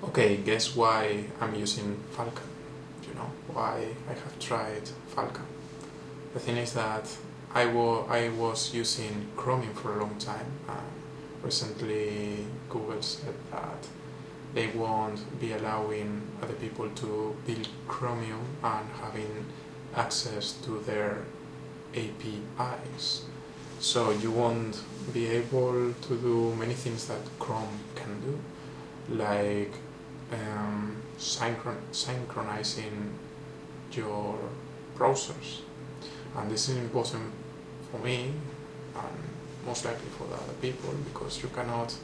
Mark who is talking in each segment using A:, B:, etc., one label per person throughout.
A: Okay, guess why I'm using Falcon? You know, why I have tried Falcon. The thing is that I was using Chromium for a long time, and recently Google said that they won't be allowing other people to build Chromium and having access to their APIs. So you won't be able to do many things that Chrome can do, like synchronizing your browsers. And this is important for me and most likely for the other people, because you cannot,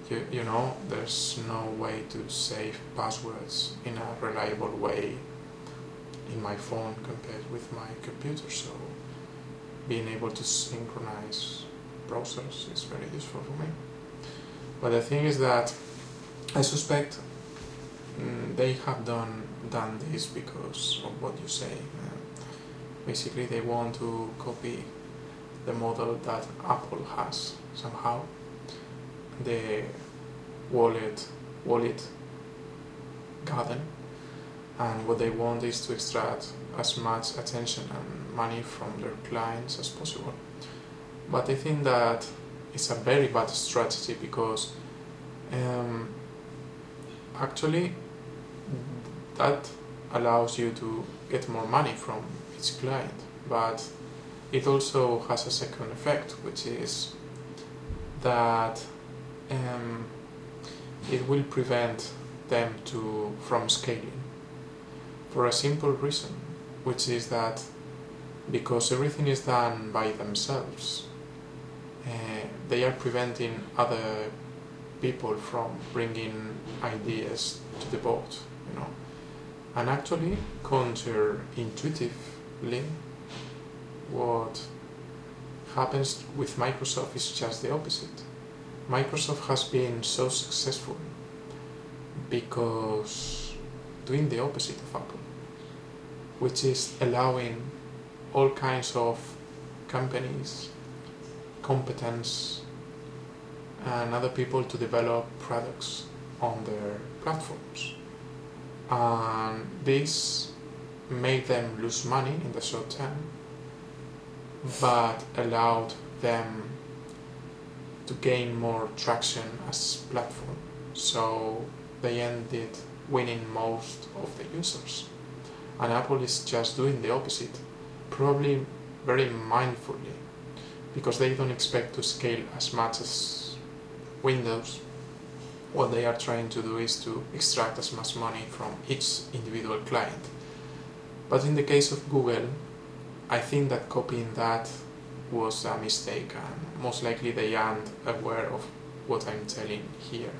A: you know, there's no way to save passwords in a reliable way in my phone compared with my computer. So being able to synchronize browsers is very useful for me. But the thing is that I suspect they have done this because of what you say. Basically, they want to copy the model that Apple has somehow. The wallet garden, and what they want is to extract as much attention and money from their clients as possible. But I think that it's a very bad strategy, because actually that allows you to get more money from each client, but it also has a second effect, which is that it will prevent them from scaling, for a simple reason, which is that because everything is done by themselves, they are preventing other people from bringing ideas to the board, you know. And actually, counterintuitively, what happens with Microsoft is just the opposite. Microsoft has been so successful because doing the opposite of Apple, which is allowing all kinds of companies, competence, and other people to develop products on their platforms. And this made them lose money in the short term, but allowed them to gain more traction as platform. So they ended winning most of the users. And Apple is just doing the opposite, probably very mindfully, because they don't expect to scale as much as Windows. What they are trying to do is to extract as much money from each individual client. But in the case of Google, I think that copying that was a mistake, and most likely they aren't aware of what I'm telling here.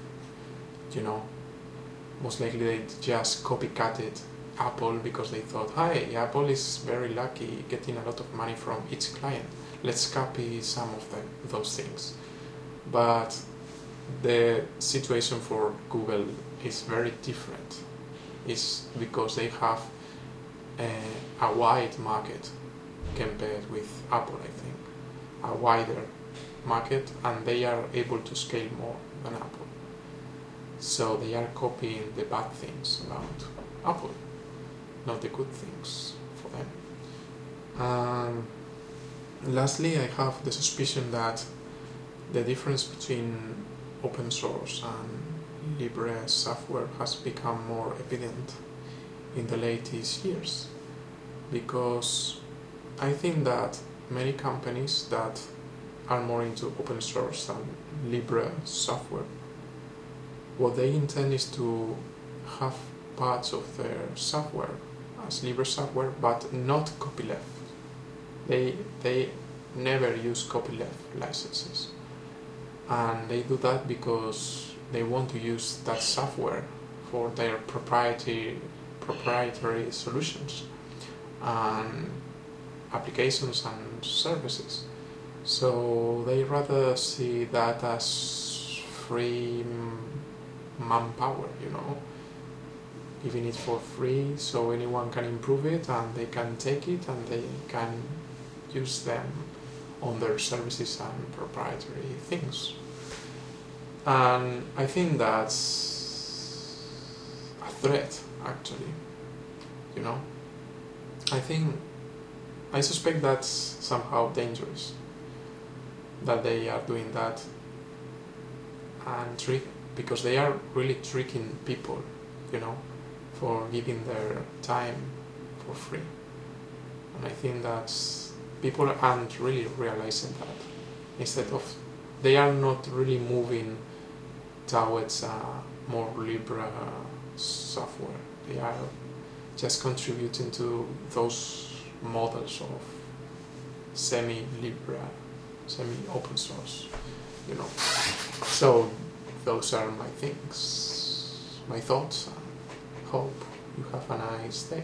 A: You know, most likely they just copycatted Apple because they thought, hi, Apple is very lucky getting a lot of money from each client. Let's copy some of those things. But the situation for Google is very different. It's because they have a wide market compared with Apple, I think. A wider market, and they are able to scale more than Apple. So they are copying the bad things about Apple, not the good things for them. Lastly, I have the suspicion that the difference between open source and Libre software has become more evident in the latest years, because I think that many companies that are more into open source than Libre software, what they intend is to have parts of their software as Libre software, but not copyleft. They never use copyleft licenses, and they do that because they want to use that software for their proprietary solutions and applications and services. So they rather see that as free manpower, you know, giving it for free so anyone can improve it and they can take it and they can use them on their services and proprietary things. And I think that's threat, actually. You know, I suspect that's somehow dangerous, that they are doing that, and because they are really tricking people, you know, for giving their time for free. And I think that people aren't really realizing that. Instead of, they are not really moving towards a more liberal software. They are just contributing to those models of semi-liberal, semi-open source, you know. So those are my things, my thoughts. Hope you have a nice day.